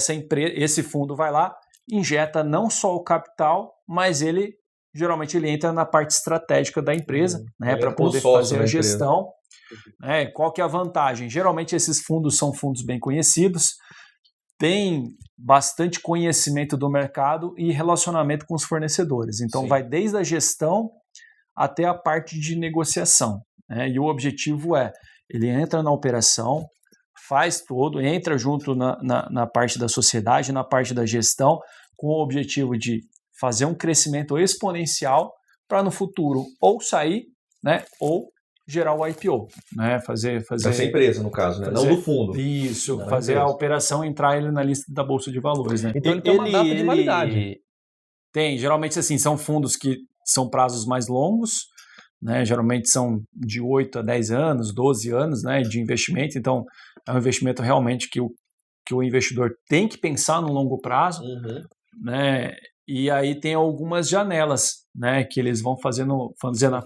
esse fundo vai lá, injeta não só o capital, mas geralmente ele entra na parte estratégica da empresa, né, para poder fazer a gestão. Né? Qual que é a vantagem? Geralmente esses fundos são fundos bem conhecidos, têm bastante conhecimento do mercado e relacionamento com os fornecedores. Então vai desde a gestão até a parte de negociação. Né? E o objetivo ele entra na operação, faz tudo, entra junto na parte da sociedade, na parte da gestão, com o objetivo de fazer um crescimento exponencial para no futuro ou sair, né, ou gerar o IPO, né, fazer dessa empresa, no caso, né, não do fundo. Isso, fazer a operação, entrar ele na lista da Bolsa de Valores, né. Então ele tem uma data de validade. Tem, geralmente assim, são fundos que são prazos mais longos, né, geralmente são de 8 a 10 anos, 12 anos, né, de investimento, então é um investimento realmente que o investidor tem que pensar no longo prazo, né. E aí tem algumas janelas né, que eles vão fazendo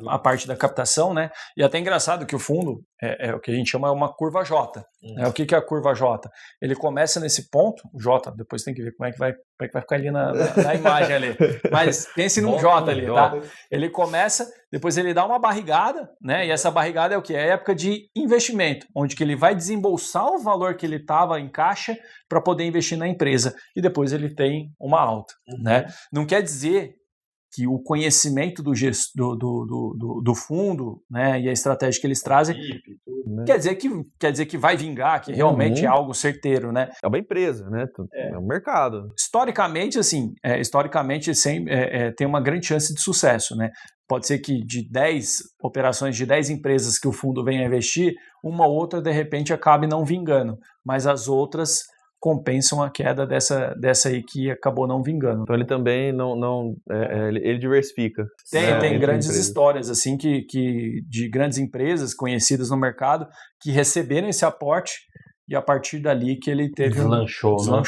a parte da captação, né, e até engraçado que o fundo é o que a gente chama uma curva J, né, o que é a curva J? Ele começa nesse ponto, o J, depois tem que ver como é que vai ficar ali na imagem ali, mas pense num J ali, tá? Ele começa, depois ele dá uma barrigada, né, e essa barrigada é o que? É a época de investimento, onde que ele vai desembolsar o valor que ele estava em caixa para poder investir na empresa, e depois ele tem uma alta, né? Não quer dizer que o conhecimento do fundo, né, e a estratégia que eles trazem quer dizer que vai vingar, que realmente é algo certeiro, né? É uma empresa, né? É um mercado. Historicamente, assim, tem uma grande chance de sucesso, né? Pode ser que de 10 operações, de 10 empresas que o fundo venha investir, uma ou outra, de repente, acabe não vingando, mas as outras compensam a queda dessa aí que acabou não vingando. Então ele também ele diversifica. Tem grandes histórias assim que de grandes empresas conhecidas no mercado que receberam esse aporte e a partir dali que ele teve deslanchou. Né?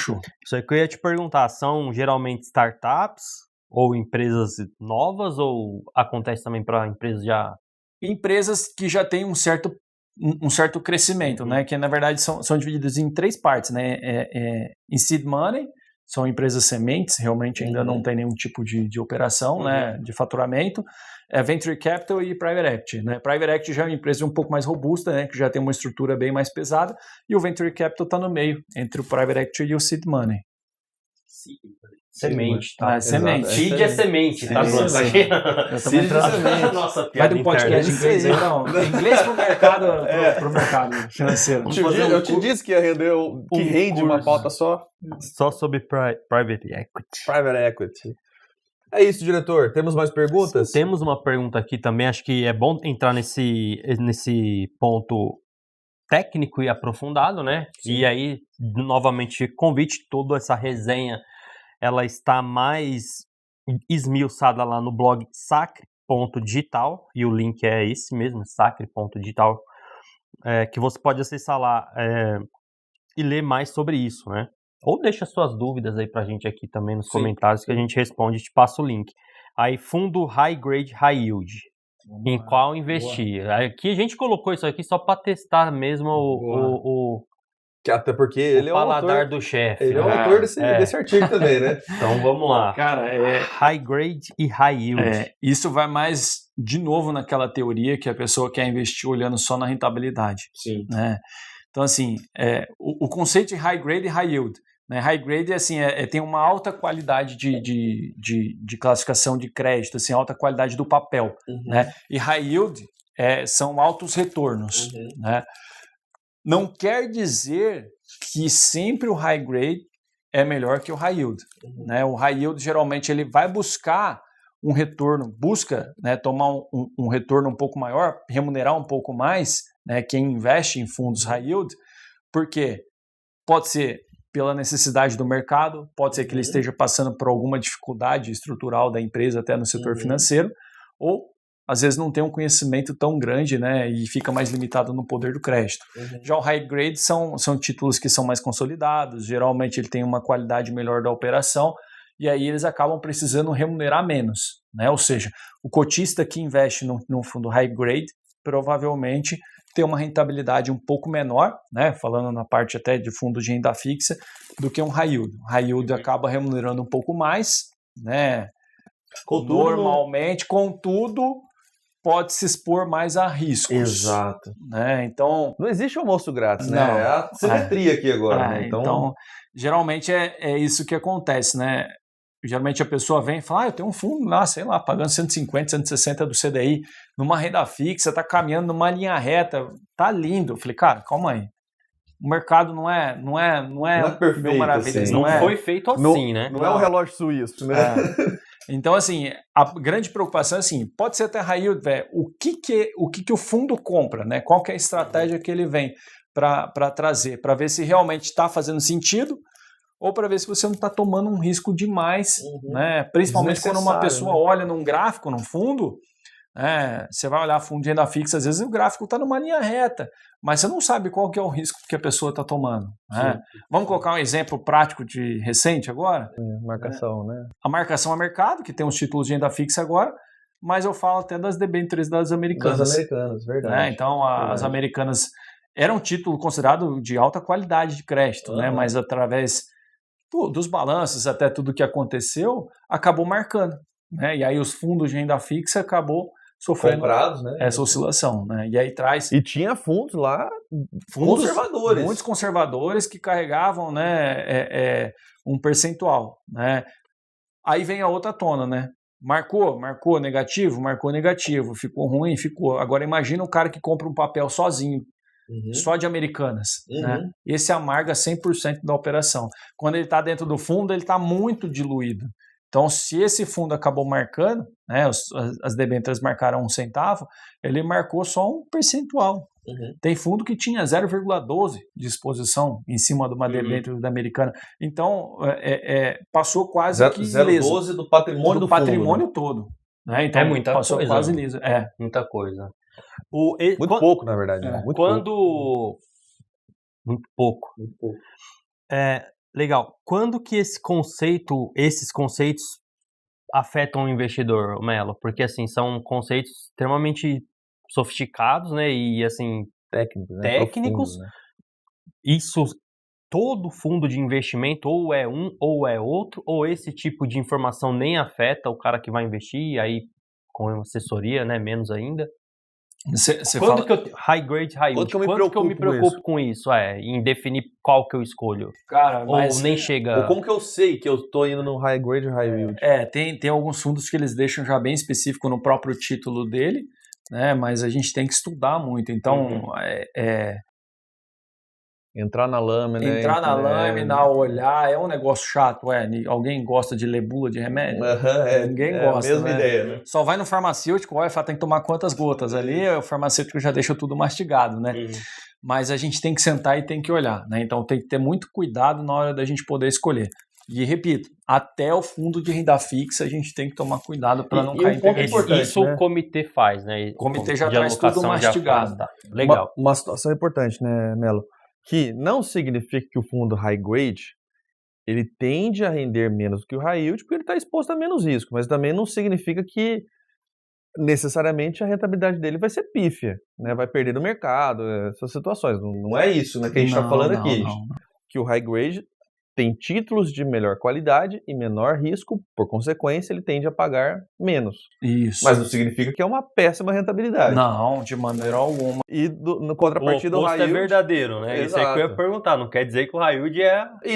Isso aí que eu ia te perguntar, são geralmente startups ou empresas novas ou acontece também para empresas já... Empresas que já têm um certo crescimento, né? Que na verdade são divididas em 3 partes, né? Em seed money, são empresas sementes, realmente ainda não tem nenhum tipo de operação, né? De faturamento. Venture capital e private equity, né? Private equity já é uma empresa um pouco mais robusta, né? Que já tem uma estrutura bem mais pesada, e o venture capital está no meio entre o private equity e o seed money. Semente, tá? Semente. Seed é semente, tá? Eu também entrando. Nossa, vai do podcast em inglês aí, não. Inglês pro mercado, pro mercado financeiro. Eu te disse que ia render, que rende uma pauta só. Só sobre private equity. Private equity. É isso, diretor. Temos mais perguntas? Temos uma pergunta aqui também. Acho que é bom entrar nesse ponto técnico e aprofundado, né? Sim. E aí, novamente, convite, toda essa resenha ela está mais esmiuçada lá no blog sacre.digital, e o link é esse mesmo, sacre.digital, que você pode acessar lá e ler mais sobre isso, né? Ou deixa suas dúvidas aí pra gente aqui também nos comentários, que a gente responde e te passa o link. Aí, fundo High Grade High Yield. Em qual investir. Aqui a gente colocou isso aqui só para testar mesmo que até porque ele é o paladar autor do chefe. Ele é o autor desse artigo também, né? Então vamos lá. Cara, High grade e high yield. Isso vai mais, de novo, naquela teoria que a pessoa quer investir olhando só na rentabilidade. Sim. Né? Então, assim, o conceito de high grade e high yield. Né? High grade tem uma alta qualidade de classificação de crédito, assim, alta qualidade do papel. Né? E high yield são altos retornos. Né? Não quer dizer que sempre o high grade é melhor que o high yield. Né? O high yield, geralmente, ele vai buscar um retorno, né, tomar um retorno um pouco maior, remunerar um pouco mais, né, quem investe em fundos high yield, porque pode ser pela necessidade do mercado, pode ser que ele esteja passando por alguma dificuldade estrutural da empresa até no setor financeiro, ou às vezes não tem um conhecimento tão grande, né, e fica mais limitado no poder do crédito. Já o high grade são títulos que são mais consolidados, geralmente ele tem uma qualidade melhor da operação, e aí eles acabam precisando remunerar menos. Né? Ou seja, o cotista que investe num fundo high grade provavelmente tem uma rentabilidade um pouco menor, né, falando na parte até de fundo de renda fixa, do que um high yield. O high yield acaba remunerando um pouco mais, né, normalmente, contudo, pode se expor mais a riscos. Exato. Né? Então, não existe almoço grátis, né? Não. É a simetria aqui agora. Né? Então, geralmente é isso que acontece, né? Geralmente a pessoa vem e fala, eu tenho um fundo lá, sei lá, pagando 150, 160 do CDI, numa renda fixa, tá caminhando numa linha reta, tá lindo. Eu falei, cara, calma aí. O mercado não é perfeito, mil maravilhas. Assim. Não foi feito assim, né? Não é um relógio suíço, né? Então, assim, a grande preocupação é assim, pode ser até high yield, o que o fundo compra, né? Qual que é a estratégia que ele vem para trazer, para ver se realmente está fazendo sentido, ou para ver se você não está tomando um risco demais, né? Principalmente quando uma pessoa olha num gráfico, num fundo, Você vai olhar fundo de renda fixa, às vezes o gráfico está numa linha reta, mas você não sabe qual que é o risco que a pessoa está tomando. Né? Vamos colocar um exemplo prático de recente agora? Marcação, né? A marcação a mercado, que tem os títulos de renda fixa agora, mas eu falo até das debêntures das americanas. Das americanas, verdade. Né? Então, as americanas eram um título considerado de alta qualidade de crédito, né? Mas através dos balanços, até tudo que aconteceu, acabou marcando. Né? E aí os fundos de renda fixa acabou sofrendo comprados, né? Essa oscilação. Né? E aí traz... E tinha fundos lá, conservadores. Muitos conservadores que carregavam, né, um percentual. Né? Aí vem a outra tona, né? Marcou negativo, ficou ruim, ficou. Agora imagina o cara que compra um papel sozinho, só de americanas. Né? Esse amarga 100% da operação. Quando ele está dentro do fundo, ele está muito diluído. Então, se esse fundo acabou marcando, né, as debêntures marcaram 1 centavo, ele marcou só um percentual. Tem fundo que tinha 0,12 de exposição em cima de uma debênture da americana. Então, passou quase que 0,12 do patrimônio do patrimônio fundo, todo. Né? Então, muita passou coisa, quase liso. Muita coisa. Muito pouco, na verdade. Muito pouco. Muito pouco. Legal. Quando que esses conceitos afetam o investidor, Melo? Porque, assim, são conceitos extremamente sofisticados, né? E, assim, técnicos. Profundo, né? Isso, todo fundo de investimento ou é um ou é outro, ou esse tipo de informação nem afeta o cara que vai investir, aí com assessoria, né? Menos ainda. Quando que eu high grade, high yield? Quando que eu me preocupo com isso? Em definir qual que eu escolho? Cara, ou nem chega... Ou como que eu sei que eu estou indo no high grade ou high yield? Tem alguns fundos que eles deixam já bem específico no próprio título dele, né? Mas a gente tem que estudar muito. Então, Entrar na lâmina, olhar, é um negócio chato, alguém gosta de ler bula de remédio? Ninguém gosta, a mesma ideia, né? Só vai no farmacêutico, fala, tem que tomar quantas gotas ali, o farmacêutico já deixa tudo mastigado, né? Mas a gente tem que sentar e tem que olhar, né? Então tem que ter muito cuidado na hora da gente poder escolher. E repito, até o fundo de renda fixa a gente tem que tomar cuidado para não cair em pegadinha. Isso o comitê faz, né? O comitê já traz tudo mastigado. Legal. Uma situação importante, né, Melo? Que não significa que o fundo high grade ele tende a render menos que o high yield porque ele está exposto a menos risco, mas também não significa que necessariamente a rentabilidade dele vai ser pífia, né? Vai perder no mercado, essas situações. Não é isso, né, que a gente está falando aqui. Não. Que o high grade tem títulos de melhor qualidade e menor risco, por consequência, ele tende a pagar menos. Isso. Mas não significa que é uma péssima rentabilidade. Não, de maneira alguma. E no contrapartida do high yield... é verdadeiro, né? Isso é que eu ia perguntar. Não quer dizer que o high yield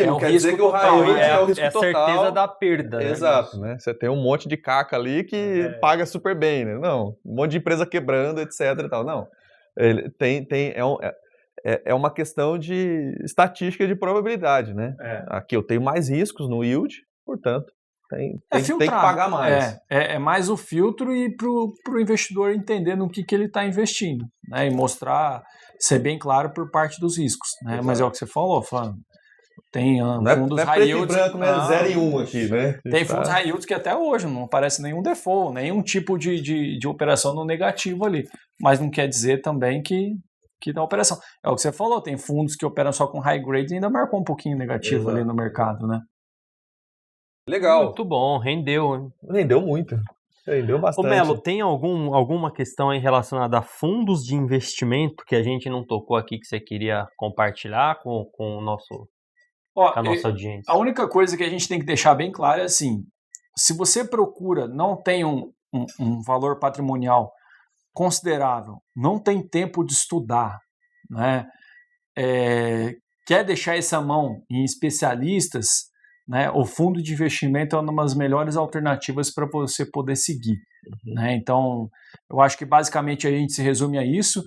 não quer dizer que o high yield é o risco total. É a certeza da perda, né? Exato, né? Você tem um monte de caca ali que paga super bem, né? Não, um monte de empresa quebrando, etc e tal. Não. Ele é uma questão de estatística de probabilidade, né? Aqui eu tenho mais riscos no yield, portanto, tem que pagar mais. É mais o filtro e para o investidor entender no que ele está investindo, né? E mostrar, ser bem claro por parte dos riscos, né? Mas é o que você falou, Flávio. Tem fundos high yields... Não é preto e branco, né? 0 e 1 aqui, né? Tem fundos high yields que até hoje não aparece nenhum default, nenhum tipo de operação no negativo ali. Mas não quer dizer também que da operação. É o que você falou, tem fundos que operam só com high grade e ainda marcou um pouquinho negativo ali no mercado, né? Legal. Muito bom, rendeu. Hein? Rendeu muito. Rendeu bastante. Ô Melo, tem alguma questão aí relacionada a fundos de investimento que a gente não tocou aqui que você queria compartilhar com a nossa audiência? A única coisa que a gente tem que deixar bem claro é assim, se você procura, não tem um valor patrimonial considerável, não tem tempo de estudar, né? Quer deixar essa mão em especialistas, né? O fundo de investimento é uma das melhores alternativas para você poder seguir. Né? Então, eu acho que basicamente a gente se resume a isso.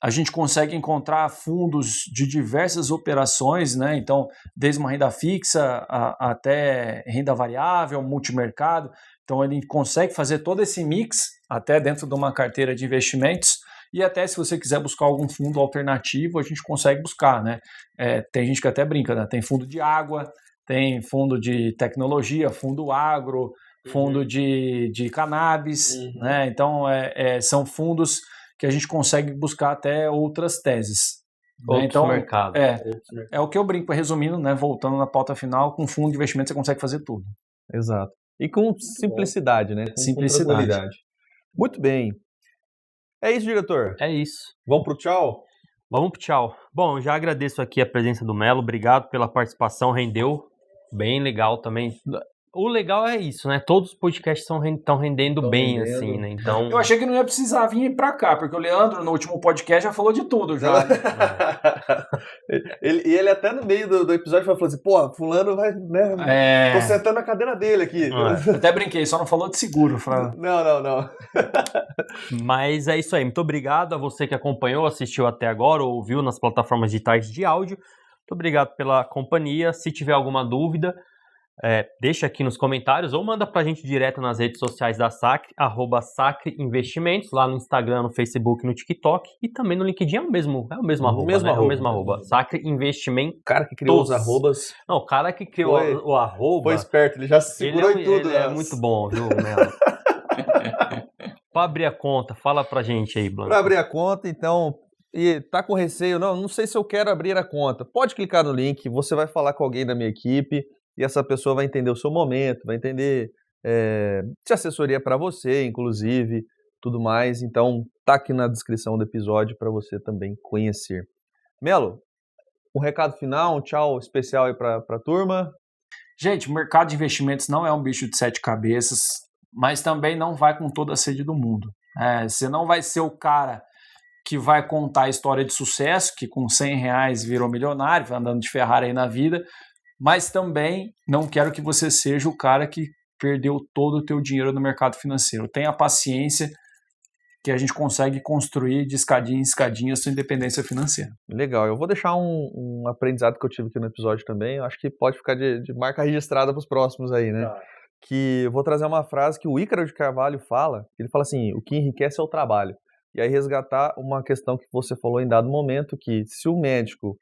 A gente consegue encontrar fundos de diversas operações, né? Então, desde uma renda fixa até renda variável, multimercado. Então, ele consegue fazer todo esse mix até dentro de uma carteira de investimentos e até se você quiser buscar algum fundo alternativo, a gente consegue buscar, né? Tem gente que até brinca, né? Tem fundo de água, tem fundo de tecnologia, fundo agro, fundo de cannabis, né? Então, são fundos que a gente consegue buscar até outras teses. Outros então, mercados. É o que eu brinco, resumindo, né? Voltando na pauta final, com fundo de investimento você consegue fazer tudo. Exato. E com simplicidade, né? Com Simplicidade. tranquilidade. Muito bem. É isso, diretor? É isso. Vamos pro tchau? Vamos pro tchau. Bom, já agradeço aqui a presença do Melo, obrigado pela participação, rendeu bem legal também. O legal é isso, né? Todos os podcasts estão rendendo bem, assim, né? Então... Eu achei que não ia precisar vir pra cá, porque o Leandro, no último podcast, já falou de tudo, já. ele até no meio do episódio falou assim, pô, fulano vai, né? Tô sentando na cadeira dele aqui. Até brinquei, só não falou de seguro. Não. Mas é isso aí. Muito obrigado a você que acompanhou, assistiu até agora, ou ouviu nas plataformas digitais de áudio. Muito obrigado pela companhia. Se tiver alguma dúvida, deixa aqui nos comentários ou manda pra gente direto nas redes sociais da Sacre, @SacreInvestimentos, lá no Instagram, no Facebook, no TikTok e também no LinkedIn. É o mesmo arroba, né? É o mesmo arroba. Sacre Investimento. O cara que criou os arrobas. Não, o cara que criou o arroba. Foi esperto, ele já segurou em tudo. Ele é muito bom, viu, Melo? Pra abrir a conta, fala pra gente aí, Blanco. Pra abrir a conta, então, e tá com receio, não sei se eu quero abrir a conta. Pode clicar no link, você vai falar com alguém da minha equipe e essa pessoa vai entender o seu momento, vai entender se assessoria para você, inclusive, tudo mais. Então, tá aqui na descrição do episódio para você também conhecer. Melo, um recado final, um tchau especial aí pra turma. Gente, o mercado de investimentos não é um bicho de 7 cabeças, mas também não vai com toda a sede do mundo. Você não vai ser o cara que vai contar a história de sucesso, que com R$100 virou milionário, vai andando de Ferrari aí na vida, mas também não quero que você seja o cara que perdeu todo o teu dinheiro no mercado financeiro. Tenha paciência que a gente consegue construir de escadinha em escadinha a sua independência financeira. Legal, eu vou deixar um aprendizado que eu tive aqui no episódio também, eu acho que pode ficar de marca registrada para os próximos aí, né? Tá. Que eu vou trazer uma frase que o Ícaro de Carvalho fala, ele fala assim, o que enriquece é o trabalho. E aí resgatar uma questão que você falou em dado momento, que se o médico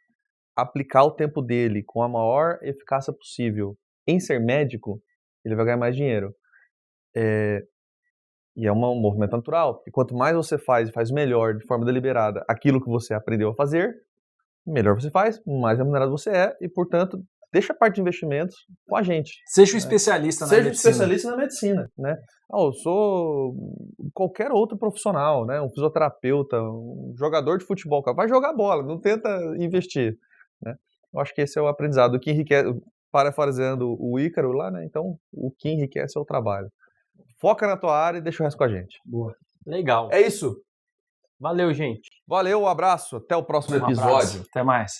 aplicar o tempo dele com a maior eficácia possível em ser médico, ele vai ganhar mais dinheiro. E é um movimento natural, porque quanto mais você faz melhor, de forma deliberada, aquilo que você aprendeu a fazer, melhor você faz, mais remunerado você é, e portanto, deixa a parte de investimentos com a gente. Seja um especialista na medicina. Seja um especialista na medicina, né? Eu sou qualquer outro profissional, né? Um fisioterapeuta, um jogador de futebol, vai jogar bola, não tenta investir, né? Eu acho que esse é o aprendizado. O que enriquece, parafraseando o Ícaro lá, né? Então, o que enriquece é o trabalho. Foca na tua área e deixa o resto com a gente. Boa. Legal. É isso. Valeu, gente. Valeu, um abraço. Até o próximo episódio. Abraço. Até mais.